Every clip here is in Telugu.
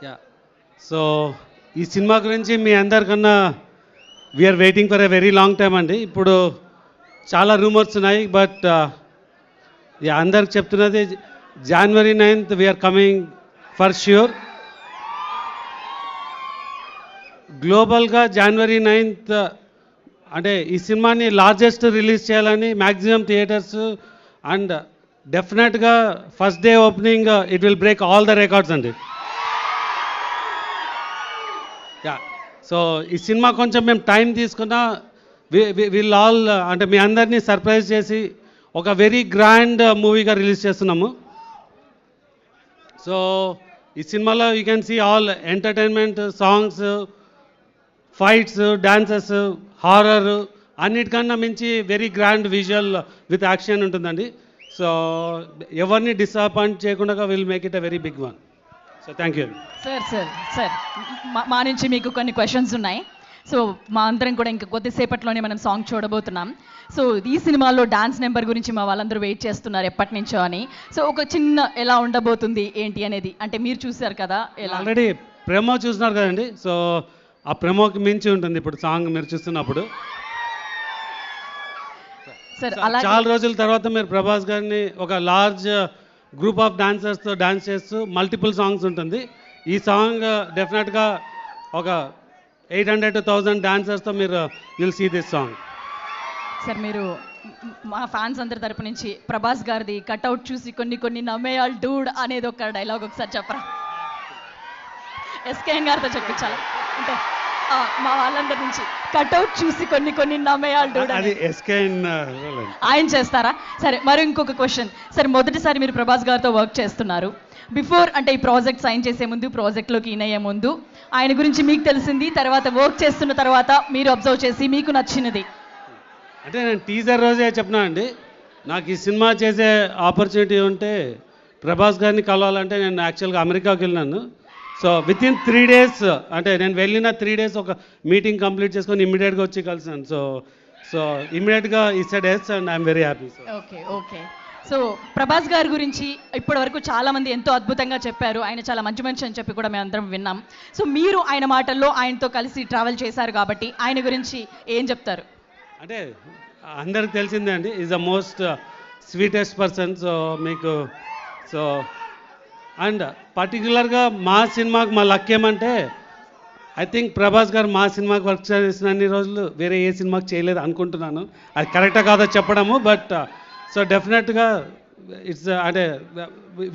యా సో ఈ సినిమా గురించి మీ అందరికన్నా we are waiting for a very long time అండి. ఇప్పుడు చాలా రూమర్స్ ఉన్నాయి, బట్ అందరికి చెప్తున్నది January 9th we're coming for sure. గ్లోబల్గా January 9th అంటే ఈ సినిమాని లార్జెస్ట్ రిలీజ్ చేయాలని మ్యాక్సిమం థియేటర్స్ అండ్ డెఫినెట్గా first day opening it will break all the records అండి. యా సో ఈ సినిమా కొంచెం మేము టైం తీసుకున్నా విల్ ఆల్ అంటే మీ అందరినీ సర్ప్రైజ్ చేసి ఒక వెరీ గ్రాండ్ మూవీగా రిలీజ్ చేస్తున్నాము. సో ఈ సినిమాలో you can see all entertainment, songs, fights, dances, horror అన్నిటికన్నా మించి very grand visual with action ఉంటుందండి. సో ఎవరిని డిసప్పాయింట్ చేయకుండా will make it a very big one. So thank you. Sir మా నుంచి మీకు కొన్ని క్వశ్చన్స్ ఉన్నాయి. సో మా అందరం కూడా ఇంకా కొద్దిసేపట్లోనే మనం సాంగ్ చూడబోతున్నాం. సో ఈ సినిమాలో డాన్స్ నెంబర్ గురించి మా వాళ్ళందరూ వెయిట్ చేస్తున్నారు ఎప్పటి నుంచో అని. సో ఒక చిన్న ఎలా ఉండబోతుంది ఏంటి అనేది, అంటే మీరు చూసారు కదా, ఎలా ఆల్రెడీ ప్రెమో చూస్తున్నారు కదండి. సో ఆ ప్రెమోకి మించి ఉంటుంది ఇప్పుడు సాంగ్ మీరు చూస్తున్నప్పుడు. సార్ అలా చాలా రోజుల తర్వాత మీరు ప్రభాస్ గారిని ఒక లార్జ్ గ్రూప్ ఆఫ్ డాన్సర్స్తో డాన్స్ చేస్తూ మల్టిపుల్ సాంగ్స్ ఉంటుంది. ఈ సాంగ్ డెఫినెట్గా ఒక 800 to 1000 డాన్సర్స్తో మీరు will see this song. Sir మీరు మా ఫ్యాన్స్ అందరి తరపు నుంచి ప్రభాస్ గారిది కట్అవుట్ చూసి కొన్ని నమ్మేయాల్ డూడ్ అనేది ఒక డైలాగ్ ఒకసారి చెప్పరా? ఎస్కేఎన్ గారితో చెప్పించాలా అంటే మా వాళ్ళందరి నుంచి కట్అవుట్ చూసి కొన్ని నమ్మేయాల్ డూడ్ అది ఎస్కేఎన్ ఆయన చేస్తారా? సరే, మరి ఇంకొక క్వశ్చన్ సార్, మొదటిసారి మీరు ప్రభాస్ గారితో వర్క్ చేస్తున్నారు. బిఫోర్ అంటే ఈ ప్రాజెక్ట్ సైన్ చేసే ముందు, ప్రాజెక్ట్లోకి ఇన్ అయ్యే ముందు ఆయన గురించి మీకు తెలిసింది, తర్వాత వర్క్ చేస్తున్న తర్వాత మీరు అబ్జర్వ్ చేసి మీకు నచ్చినది అంటే నేను టీజర్ రోజే చెప్పినా అండి, నాకు ఈ సినిమా చేసే ఆపర్చునిటీ ఉంటే ప్రభాస్ గారిని కలవాలంటే నేను యాక్చువల్గా అమెరికాకి వెళ్ళినాను. సో విత్ ఇన్ 3 days అంటే నేను వెళ్ళిన 3 days ఒక మీటింగ్ కంప్లీట్ చేసుకొని ఇమ్మీడియట్గా వచ్చి కలిసాను. సో ఇమ్మీడియట్గా ఈ said yes and I'm very happy. Okay. So Prabhas గారి గురించి ఇప్పటి వరకు చాలామంది ఎంతో అద్భుతంగా చెప్పారు. ఆయన చాలా మంచి మనిషి అని చెప్పి కూడా మేము అందరం విన్నాం. సో మీరు ఆయన మాటల్లో ఆయనతో కలిసి ట్రావెల్ చేశారు కాబట్టి ఆయన గురించి ఏం చెప్తారు? అంటే అందరికి తెలిసిందే అండి, is the most sweetest person. So మీకు సో అండ్ పర్టికులర్గా మా సినిమాకి మా లక్ ఏమంటే ఐ థింక్ ప్రభాస్ గారు మా సినిమాకి వర్క్ చేసిన అన్ని రోజులు వేరే ఏ సినిమాకి చేయలేదు అనుకుంటున్నాను. అది కరెక్టా కాదో చెప్పడము, బట్ సో డెఫినెట్గా ఇట్స్ అంటే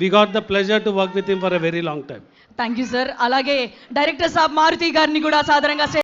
we got the pleasure to work with him for a very long time. Thank you sir. అలాగే డైరెక్టర్ సాబ్ మారుతి గారిని కూడా సాధారణంగా